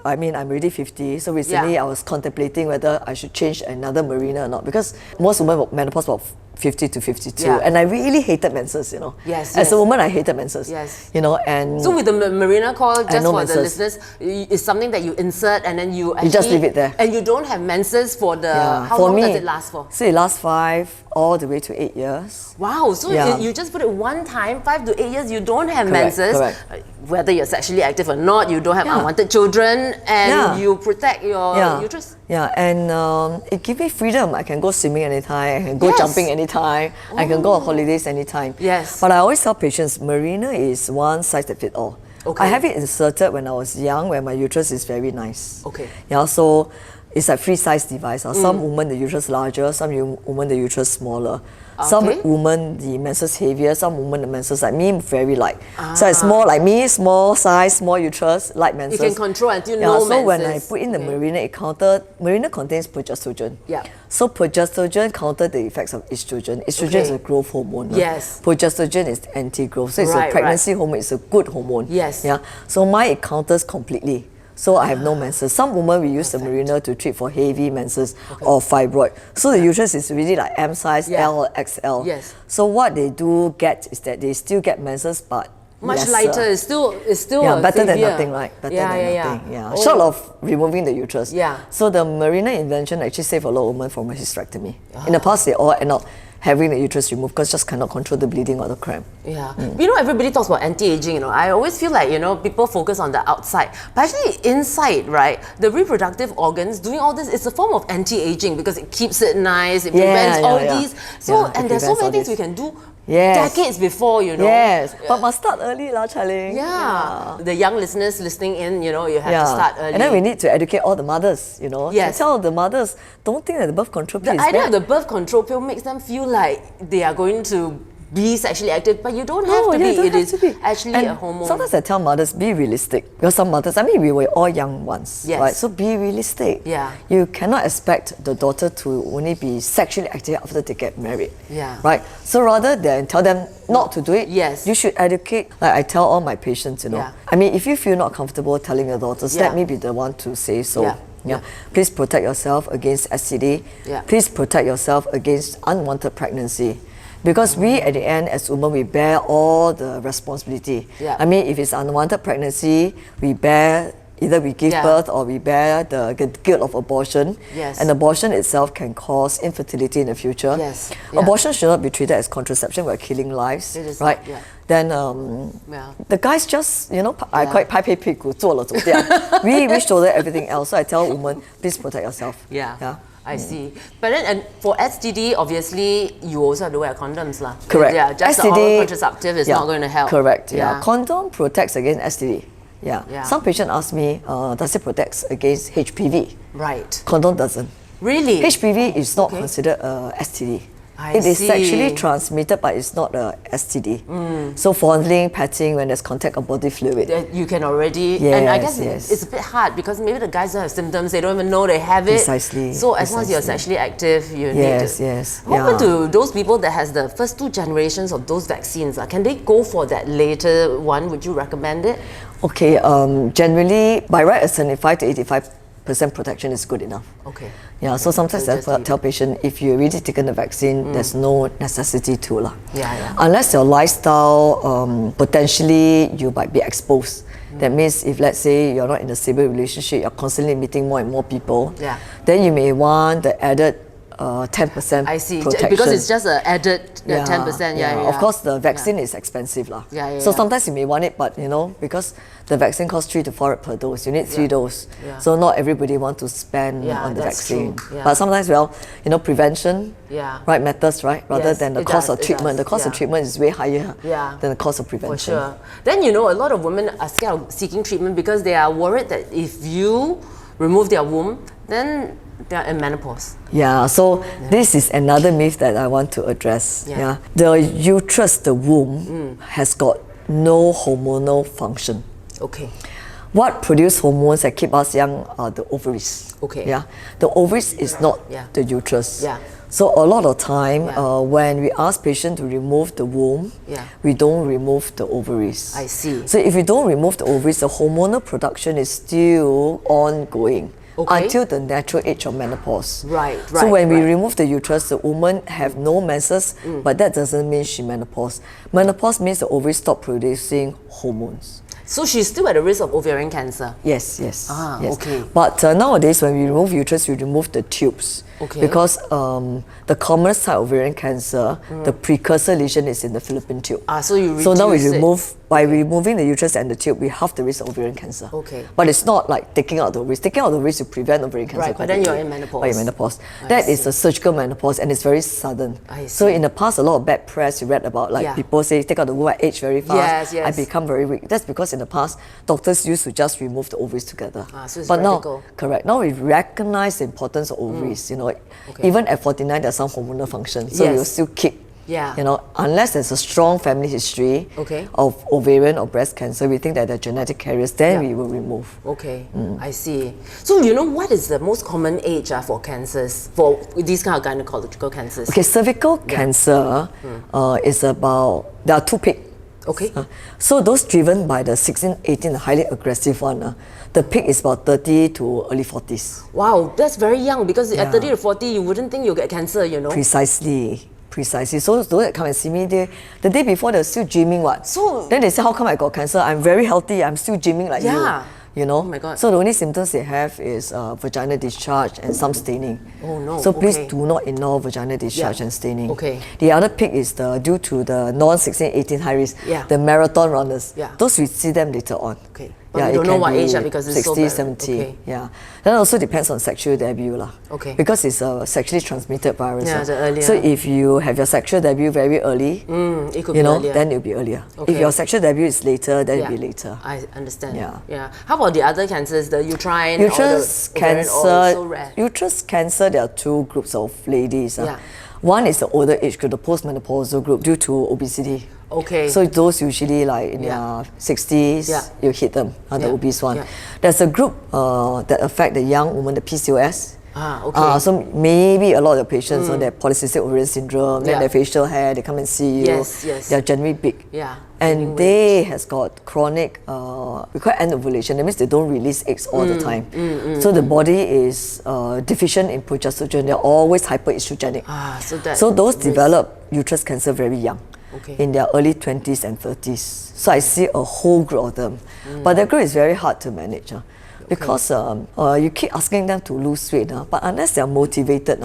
I'm already 50. So recently I was contemplating whether I should change another Mirena or not, because most women menopause about 50 to 52, Yeah. and I really hated menses. Yes, As yes. a woman, I hated menses. Yes. And So with the Mirena coil, just no for the menses. listeners, it's something that you insert and then you actually... just leave it there. And you don't have menses for the... How for long me, does it last for? So it lasts 5 all the way to 8 years. Wow, so Yeah. you just put it one time, 5 to 8 years, you don't have Correct, menses. correct. Whether you're sexually active or not, you don't have Yeah. unwanted children, and Yeah. you protect your uterus. Yeah, and it gives me freedom. I can go swimming anytime, I can go Yes. jumping anytime, I can go on holidays anytime. Yes. But I always tell patients, Mirena is one size that fits all. Okay. I have it inserted when I was young, when my uterus is very nice. Okay. Yeah, so it's a free size device. Some women the uterus larger, some women the uterus smaller. Some Okay. women the menses heavier, some women the menses like me very light. So it's more like me, small size, small uterus, light menses. You can control until Yeah, no so when I menses. put in the Okay. Mirena, Mirena contains progestogen. Yeah. So progestogen counters the effects of estrogen. Estrogen is a growth hormone. Yes. Progestogen is anti-growth. So it's Right, a pregnancy hormone. It's a good hormone. Yes. Yeah. So mine it counters completely. So I have no menses. Some women, we use the Mirena to treat for heavy menses or fibroid. So the uterus is really like M size, L or XL. Yes. So what they do get is that they still get menses, but much lesser. lighter. It's still better than severe. nothing, right? Better than nothing. Yeah. Oh. Short of removing the uterus. Yeah. So the Mirena invention actually saved a lot of women from a hysterectomy. In the past, they all end up having the uterus removed because just cannot control the bleeding or the cramp. Yeah. You know, everybody talks about anti-aging, you know. I always feel like, you know, people focus on the outside. But actually inside, right, the reproductive organs, doing all this, it's a form of anti-aging because it keeps it nice, it prevents all these. So, and there's so many things we can do decades before, you know. Yes, but must start early, lah, Charlie. Yeah. The young listeners listening in, you know, you have to start early. And then we need to educate all the mothers, you know. Yes. To tell the mothers, don't think that the birth control pill is the idea bad. of the birth control pill makes them feel like they are going to be sexually active, but you don't have to be. It is actually a hormone. Sometimes I tell mothers, be realistic. Because some mothers, I mean, we were all young once, Yes. right? So be realistic. Yeah. You cannot expect the daughter to only be sexually active after they get married. Yeah. Right? So rather than tell them not to do it, Yes. you should educate. Like I tell all my patients, you know. Yeah. I mean, if you feel not comfortable telling your daughters, Yeah. let me be the one to say so. Yeah. Yeah. Please protect yourself against STD. Yeah. Please protect yourself against unwanted pregnancy. Because we, at the end, as women, we bear all the responsibility. Yeah. I mean, if it's unwanted pregnancy, we bear, either we give birth or we bear the guilt of abortion. Yes. And abortion itself can cause infertility in the future. Yes. Yeah. Abortion should not be treated as contraception. We're killing lives, It is right? not, yeah. Then Yeah. the guys just, you know, I call it 拍拍屁股做了走掉. we shoulder everything else. So I tell women, please protect yourself. Yeah. I see. But then, and for STD, obviously, you also have to wear condoms, lah. Correct. Yeah, just the oral contraceptive is not going to help. Correct. Yeah. Condom protects against STD. Yeah. Some patient ask me, does it protect against HPV? Right. Condom doesn't. Really? HPV is not considered a STD. It is sexually transmitted, but it's not a STD. So fondling, patting, when there's contact of body fluid. You can already, and I guess it's a bit hard because maybe the guys don't have symptoms, they don't even know they have it. Precisely. So as long as you're sexually active, you need to. Yes. What happened to those people that has the first 2 generations of those vaccines? Can they go for that later one? Would you recommend it? Okay, generally, by right, a 75 to 85% protection is good enough. Okay. Yeah, so sometimes I tell patients, if you've already taken the vaccine, there's no necessity to. Unless your lifestyle, potentially you might be exposed. That means if, let's say, you're not in a stable relationship, you're constantly meeting more and more people, then you may want the added 10% I see. protection. Because it's just an added 10%. Of course, the vaccine is expensive. So sometimes you may want it, but you know, because the vaccine costs 3 to 4 per dose, you need 3 doses. So not everybody wants to spend on the vaccine. But sometimes, well, you know, prevention right matters, right? Rather than the cost of treatment. The cost of treatment is way higher than the cost of prevention. For sure. Then, you know, a lot of women are scared of seeking treatment because they are worried that if you remove their womb, then they're in menopause. So this is another myth that I want to address. The uterus, the womb, has got no hormonal function. Okay. What produce hormones that keep us young are the ovaries. Okay. The ovaries is not the uterus. So a lot of time, when we ask patients to remove the womb, we don't remove the ovaries. I see. So if we don't remove the ovaries, the hormonal production is still ongoing. Until the natural age of menopause. So when we remove the uterus, the woman have no menses, but that doesn't mean she menopause. Menopause means the ovaries stop producing hormones. So she's still at the risk of ovarian cancer? Yes. Okay. But nowadays, when we remove uterus, we remove the tubes. Because the commonest type of ovarian cancer, the precursor lesion is in the fallopian tube. So now we remove, by removing the uterus and the tube, we halve the risk of ovarian cancer. But it's not like taking out the ovaries. Taking out the ovaries to prevent ovarian cancer. But then you're in menopause. But you're in menopause. That is a surgical menopause, and it's very sudden. So in the past, a lot of bad press you read about, like people say, take out the womb, I age very fast, I become very weak. That's because in the past, doctors used to just remove the ovaries together. So it's but radical. Now we recognize the importance of ovaries. You know, even at 49, there's some hormonal function, so we'll still keep. You know, unless there's a strong family history of ovarian or breast cancer, we think that they're genetic carriers, then we will remove. I see. So you know what is the most common age for cancers, for these kind of gynecological cancers? Cervical cancer is about, there are 2 peaks. Okay. So those driven by the 16, 18, the highly aggressive one, the peak is about 30 to early 40s. Wow, that's very young, because at 30 to 40, you wouldn't think you'll get cancer, you know? Precisely. So those that come and see me, the day before they're still gymming what? So then they say, how come I got cancer? I'm very healthy, I'm still gymming like you. You know? Oh my God. So the only symptoms they have is vaginal discharge and some staining. Oh no. So please do not ignore vaginal discharge and staining. Okay. The other peak is due to the non-16, 18 high risk, the marathon runners. Those we see them later on. Okay. But we don't know what age, because it's 60, so bad. 70. Okay. Yeah. That also depends on sexual debut lah. Okay. Because it's a sexually transmitted virus. Yeah, the earlier. So if you have your sexual debut very early, it could be earlier. then it'll be earlier. Okay. If your sexual debut is later, then it'll be later. I understand. Yeah. How about the other cancers, the uterine, uterus or the ovarian, cancer? so rare? Uterus cancer, there are two groups of ladies. One is the older age group, the postmenopausal group, due to obesity. Okay. So those usually like in their 60s, you hit them, the obese one. There's a group that affect the young woman, the PCOS. Okay. So maybe a lot of the patients on their polycystic ovarian syndrome, then their facial hair, they come and see you. They're generally big. And they has got chronic, we call it anovulation. That means they don't release eggs all the time. So the body is deficient in progesterone. They're always hyperestrogenic. So those develop uterus cancer very young. In their early 20s and 30s. So I see a whole group of them. But that group is very hard to manage. Because you keep asking them to lose weight, but unless they are motivated,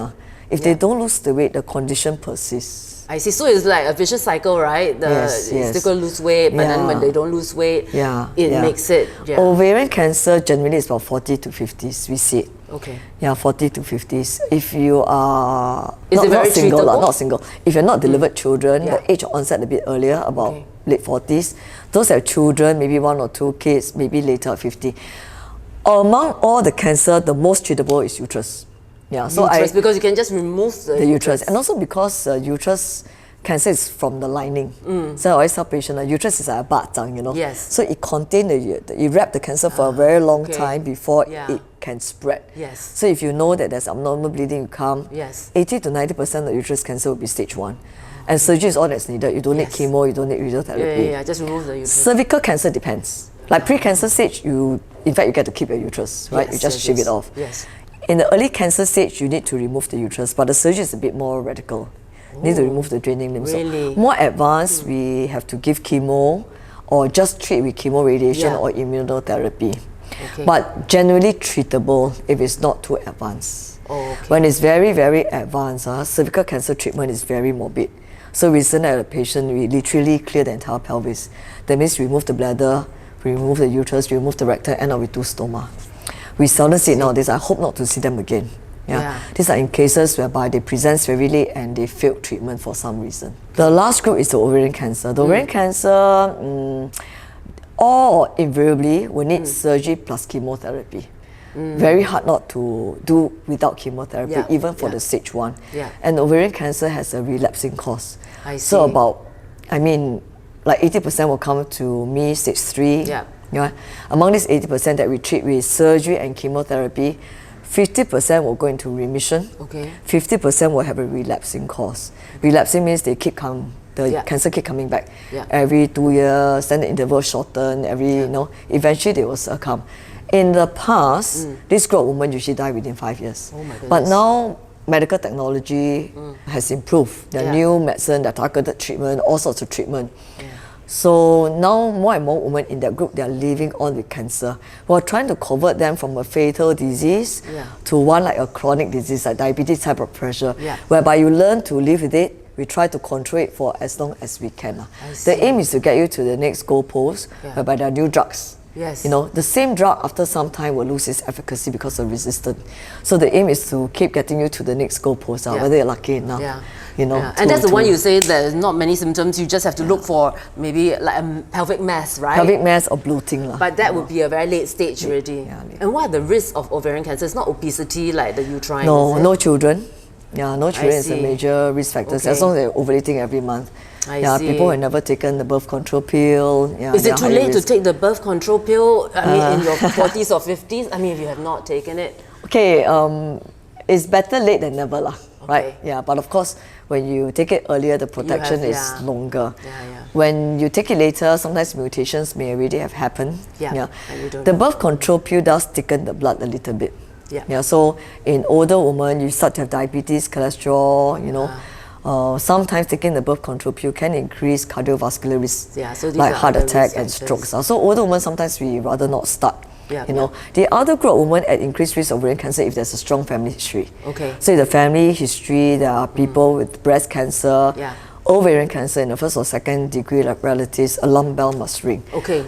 if they don't lose the weight, the condition persists. I see. So it's like a vicious cycle, right? They're going to lose weight, but then when they don't lose weight, it makes it. Ovarian cancer generally is about 40 to 50s. We see it. Okay. Yeah, 40 to 50s. If you are not single, if you're not delivered children, the age of onset a bit earlier, about late 40s. Those have children, maybe 1 or 2 kids, maybe later at 50. Among all the cancer, the most treatable is uterus. So uterus, because you can just remove the uterus. And also because uterus cancer is from the lining. So I always tell patients, uterus is like a batang, you know. So it contains you wrap the cancer for a very long time before it can spread. So if you know that there's abnormal bleeding, you come, 80 to 90% of the uterus cancer will be stage 1. And surgery is all that's needed. You don't need chemo, you don't need radiotherapy. Just remove the uterus. Cervical cancer depends. Like pre-cancer stage, in fact, you get to keep your uterus, right? You just shave it off. In the early cancer stage, you need to remove the uterus, but the surgery is a bit more radical. You need to remove the draining lymph. So more advanced, we have to give chemo or just treat with chemo radiation or immunotherapy. But generally treatable if it's not too advanced. When it's very, very advanced, cervical cancer treatment is very morbid. So recently I had a patient, we literally cleared the entire pelvis. That means we remove the bladder, we remove the uterus, we remove the rectum, and we do stoma. We seldom see it nowadays. I hope not to see them again. These are in cases whereby they present very late and they failed treatment for some reason. The last group is the ovarian cancer. The ovarian cancer, all invariably will need surgery plus chemotherapy. Very hard not to do without chemotherapy, even for the stage 1. And ovarian cancer has a relapsing course. So about, like 80% will come to me stage 3. Among these 80% that we treat with surgery and chemotherapy, 50% will go into remission. 50% will have a relapsing course. Relapsing means the cancer keep coming back every 2 years, then the interval shorten, eventually they will succumb. In the past, this group of women usually die within 5 years. But now, medical technology has improved. There are new medicine, there are targeted treatment, all sorts of treatment. So now more and more women in that group, they are living on with cancer. We're trying to convert them from a fatal disease to one like a chronic disease, like diabetes, high blood pressure, whereby you learn to live with it. We try to control it for as long as we can. The aim is to get you to the next goalpost, whereby there are new drugs. The same drug after some time will lose its efficacy because of resistance. So the aim is to keep getting you to the next goalpost, whether you're lucky enough. And that's the one you say there's not many symptoms, you just have to look for maybe like a pelvic mass, right? Pelvic mass or bloating. But that would be a very late stage already. And what are the risks of ovarian cancer? It's not obesity like the uterine. No children. No children is a major risk factor. As long as they're ovulating every month. People who have never taken the birth control pill. Is it too late to take the birth control pill? In your 40s or 50s? If you have not taken it. It's better late than never, right? But of course, when you take it earlier, the protection is longer. When you take it later, sometimes mutations may already have happened. The birth control pill does thicken the blood a little bit. So in older women, you start to have diabetes, cholesterol, you know. Sometimes taking the birth control pill can increase cardiovascular risk, so like heart attack and strokes. So older women, sometimes we rather not start. You know, the other group of women at increased risk of ovarian cancer if there's a strong family history. So in the family history, there are people with breast cancer, ovarian cancer in the first or second degree, like relatives, alarm bell must ring.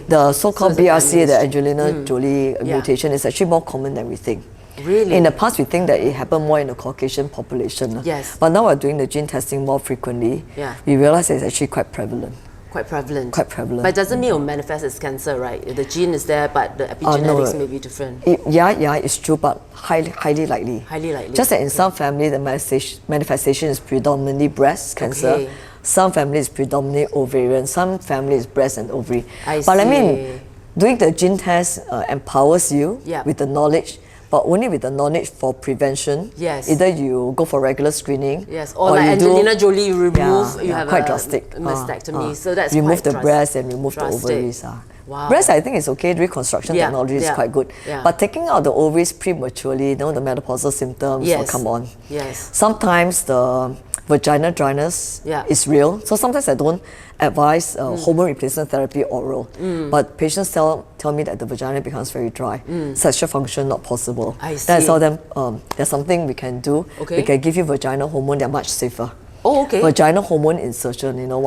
The so-called BRCA, the Angelina Jolie mutation, is actually more common than we think. In the past, we think that it happened more in the Caucasian population. But now we're doing the gene testing more frequently. We realize it's actually quite prevalent. Quite prevalent. But it doesn't mean it will manifest as cancer, right? The gene is there, but the epigenetics may be different. It's true, but highly likely. Just that in some families, the manifestation is predominantly breast cancer. Some families predominantly ovarian. Some families breast and ovary. But I mean, doing the gene test empowers you with the knowledge. But only with the knowledge for prevention. Either you go for regular screening, or like Angelina Jolie, you remove, you have quite a drastic mastectomy. So that's remove quite the breast and remove the ovaries. Breast, I think, is okay. Reconstruction technology is quite good. But taking out the ovaries prematurely, you know, the menopausal symptoms will come on. Sometimes the vaginal dryness is real. So sometimes I don't advise hormone replacement therapy oral. But patients tell me that the vagina becomes very dry. Sexual function not possible. Then I tell them there's something we can do. We can give you vaginal hormone, they're much safer. Vaginal hormone insertion, you know,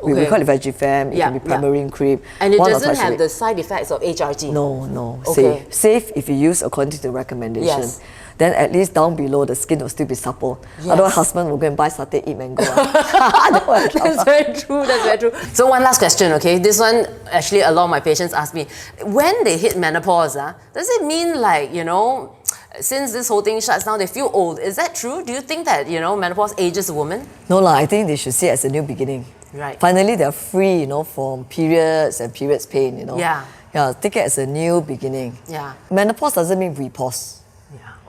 we call it Vagifem, it can be primary cream. And it doesn't have the side effects of HRT? No. Safe if you use according to the recommendation. Then at least down below the skin will still be supple. Otherwise, husband will go and buy satay, eat mango. That's very true. So one last question, okay? This one, actually, a lot of my patients ask me, when they hit menopause, does it mean like, you know, since this whole thing shuts down, they feel old? Is that true? Do you think that, you know, menopause ages a woman? No, I think they should see it as a new beginning. Finally, they're free, you know, from periods and periods pain, you know. Take it as a new beginning. Menopause doesn't mean we pause.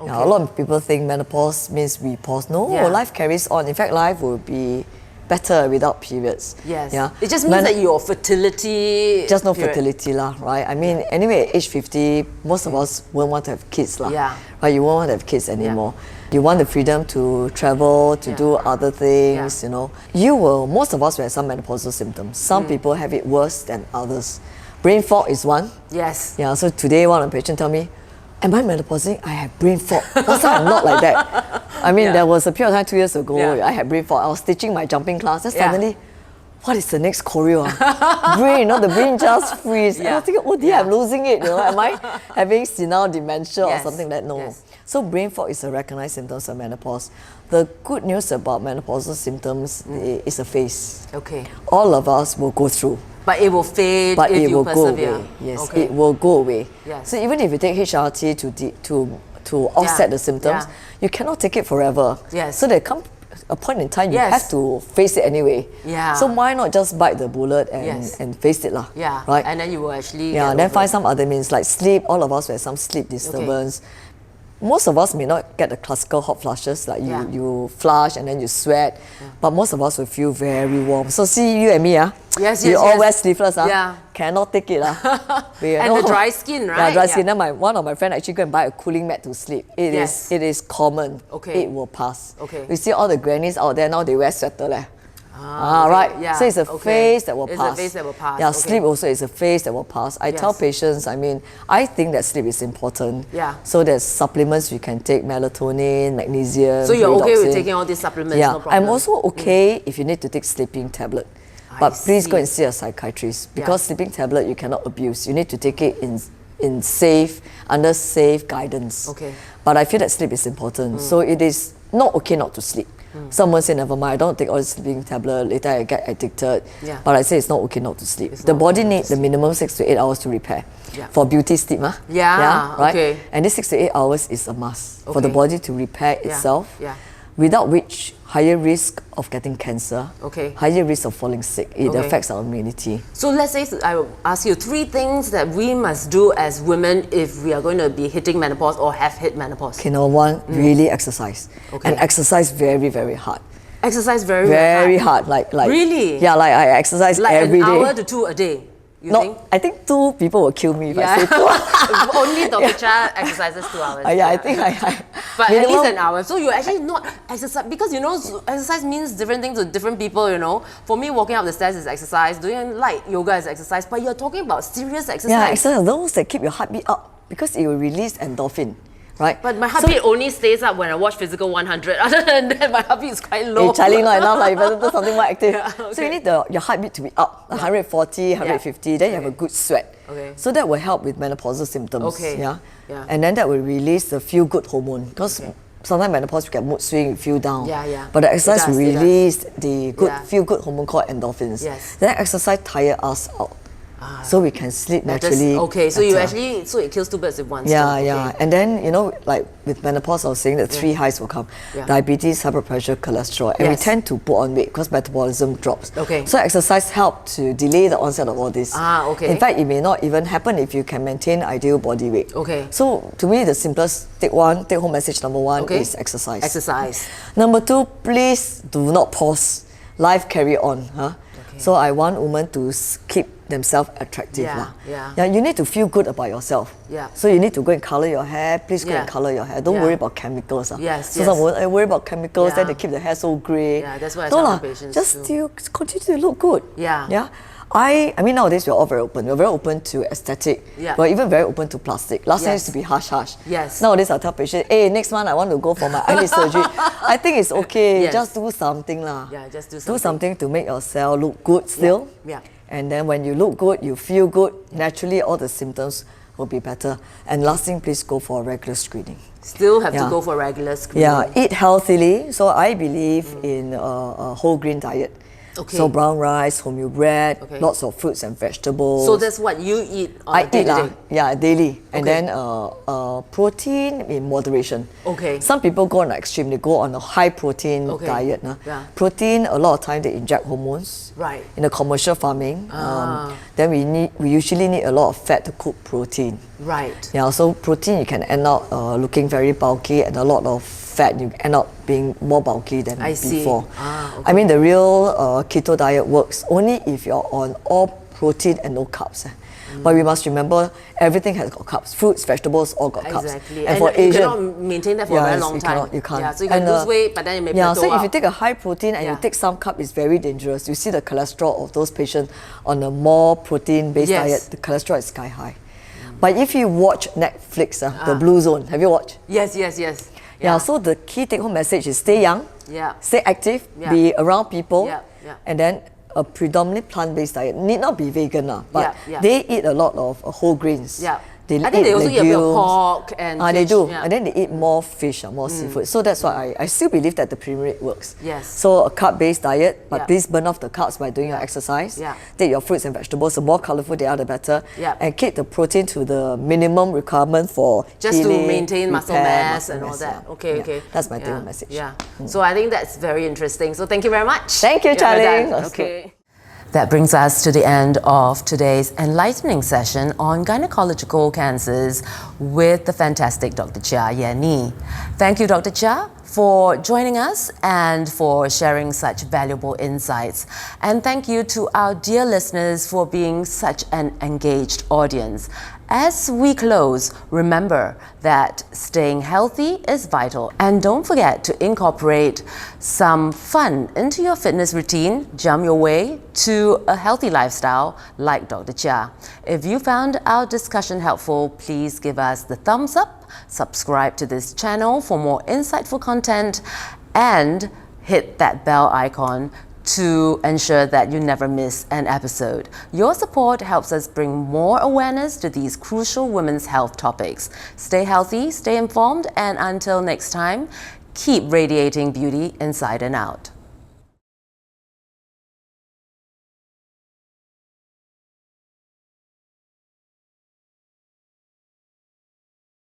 A lot of people think menopause means we pause. No, life carries on. In fact, life will be better without periods. It just means that your fertility... Just no fertility lah, right? I mean, anyway, at age 50, most of us won't want to have kids lah. Right? You won't want to have kids anymore. You want the freedom to travel, to do other things, you know. Most of us will have some menopausal symptoms. Some people have it worse than others. Brain fog is one. So today one of the patients tell me, am I menopausing? I have brain fog. Last time I'm not like that. I mean, there was a period of time 2 years ago, I had brain fog. I was teaching my jumping class, and suddenly, what is the next choreo? Brain, you know, the brain just freeze. And I was thinking, oh dear, I'm losing it. You know, am I having senile dementia or something like that? No. So brain fog is a recognized symptom of menopause. The good news about menopausal symptoms is a phase. All of us will go through. But it will fade if you persevere. It will go away. So even if you take HRT to offset the symptoms, you cannot take it forever. So there comes a point in time you have to face it anyway. So why not just bite the bullet and face it lah? Right? And then you will actually then find some other means like sleep. All of us will have some sleep disturbance. Most of us may not get the classical hot flushes, like you flush and then you sweat, but most of us will feel very warm. So see you and me, we all wear sleeveless, cannot take it. And the dry skin, right? Dry skin. Then one of my friends actually go and buy a cooling mat to sleep. It is common. It will pass. We see all the grannies out there now, they wear sweater. So it's a phase that will pass. Sleep also is a phase that will pass. I tell patients, I mean, I think that sleep is important. So there's supplements you can take, melatonin, magnesium. So you're okay with taking all these supplements? No problem. I'm also okay if you need to take sleeping tablet. But please go and see a psychiatrist, because sleeping tablet you cannot abuse. You need to take it under safe guidance. But I feel that sleep is important. So it is not okay not to sleep. Someone say, never mind, I don't take all the sleeping tablet, later I get addicted. But I say it's not okay not to sleep. The body needs the minimum 6 to 8 hours to repair. For beauty sleep, right? And this 6 to 8 hours is a must for the body to repair itself. Without which, higher risk of getting cancer, higher risk of falling sick. It affects our immunity. So let's say I will ask you 3 things that we must do as women if we are going to be hitting menopause or have hit menopause. Number 1, really exercise. And exercise very, very hard. Exercise very, very hard. Like really? Yeah, like I exercise like every day. an hour to 2 a day. You think? I think 2 people will kill me if I say 2. Only Dr. Chia exercises 2 hours. Yeah, I think I but minimum, at least an hour. So you're actually not exercise because exercise means different things to different people. For me, walking up the stairs is exercise. Doing light yoga is exercise. But you're talking about serious exercise. Yeah, exercise, those that keep your heartbeat up because it will release endorphin. Right? But my heartbeat only stays up when I watch Physical 100. Other than that, my heartbeat is quite low. Hey, Charlie, not enough. You better do something more active. Yeah, okay. So you need your heartbeat to be up, 140, 150. Then you have a good sweat. Okay. So that will help with menopausal symptoms. Okay. Yeah. Yeah. And then that will release the feel-good hormone because sometimes menopause you get mood swing, you feel down. Yeah. But the exercise will release the good Yeah. feel-good hormone called endorphins. Yes. Then exercise tire us out. So we can sleep naturally. Okay, so it kills 2 birds with 1 stone. Yeah. And then, like with menopause, I was saying that 3 highs will come. Yeah. Diabetes, high blood pressure, cholesterol. And we tend to put on weight because metabolism drops. Okay. So exercise helps to delay the onset of all this. Okay. In fact, it may not even happen if you can maintain ideal body weight. Okay. So to me, the simplest take home message number 1 is exercise. Exercise. Number 2, please do not pause. Life carry on. So I want women to keep themselves attractive. Yeah. You need to feel good about yourself. Yeah. So you need to go and color your hair. Please go and color your hair. Don't worry about chemicals. Yes. So some women worry about chemicals, then they keep the hair so grey. Yeah, that's what I tell my patients just still continue to look good. Yeah. I mean nowadays we're all very open. We're very open to aesthetic. Yeah. We're even very open to plastic. Last time used to be hush. Yes. Nowadays I tell patients, hey, next month I want to go for my eyelid surgery. I think it's okay. Yes. Just do something lah. Yeah, just do Do something to make yourself look good still. Yeah. And then when you look good, you feel good, naturally all the symptoms will be better. And last thing, please go for a regular screening. Still have to go for regular screening. Yeah, eat healthily. So I believe in a whole grain diet. Okay. So brown rice, wholemeal bread, lots of fruits and vegetables. So that's what you eat on a day-to-day? Yeah, daily. And then protein in moderation. Okay. Some people go on an extreme, they go on a high protein diet. Yeah. Protein, a lot of time they inject hormones. Right. In the commercial farming. Then we usually need a lot of fat to cook protein. Right. Yeah, so protein you can end up looking very bulky, and a lot of fat you end up being more bulky than before. Okay. I mean the real keto diet works only if you're on all protein and no carbs. But we must remember everything has got carbs. Fruits, vegetables, all got carbs. Exactly. And for you Asian, cannot maintain that for a very long time. You can't. Yeah, so you can lose weight, but then it may plateau so if out. you take a high protein and you take some carb, it's very dangerous. You see the cholesterol of those patients on a more protein-based diet, the cholesterol is sky high. But if you watch Netflix, the Blue Zone, have you watched? Yes. Yeah, so the key take-home message is stay young, stay active, be around people, and then a predominantly plant-based diet. Need not be vegan, but they eat a lot of whole grains. Yeah. They I think they also eat a bit of legumes. pork and fish. They do. Yeah. And then they eat more fish, more seafood. So that's why I still believe that the pre-meal works. Yes. So a carb-based diet, but please burn off the carbs by doing your exercise. Yeah. Take your fruits and vegetables. The more colorful they are, the better. Yeah. And keep the protein to the minimum requirement for just healing, to maintain muscle repair, mass and all that. Okay. That's my take-home message. Yeah. So I think that's very interesting. So thank you very much. Thank you, Charlie. Okay. That brings us to the end of today's enlightening session on gynecological cancers with the fantastic Dr. Chia Yin Nin. Thank you, Dr. Chia, for joining us and for sharing such valuable insights. And thank you to our dear listeners for being such an engaged audience. As we close, remember that staying healthy is vital. And don't forget to incorporate some fun into your fitness routine, jump your way to a healthy lifestyle like Dr. Chia. If you found our discussion helpful, please give us the thumbs up, subscribe to this channel for more insightful content, and hit that bell icon to ensure that you never miss an episode. Your support helps us bring more awareness to these crucial women's health topics. Stay healthy, stay informed, and until next time, keep radiating beauty inside and out.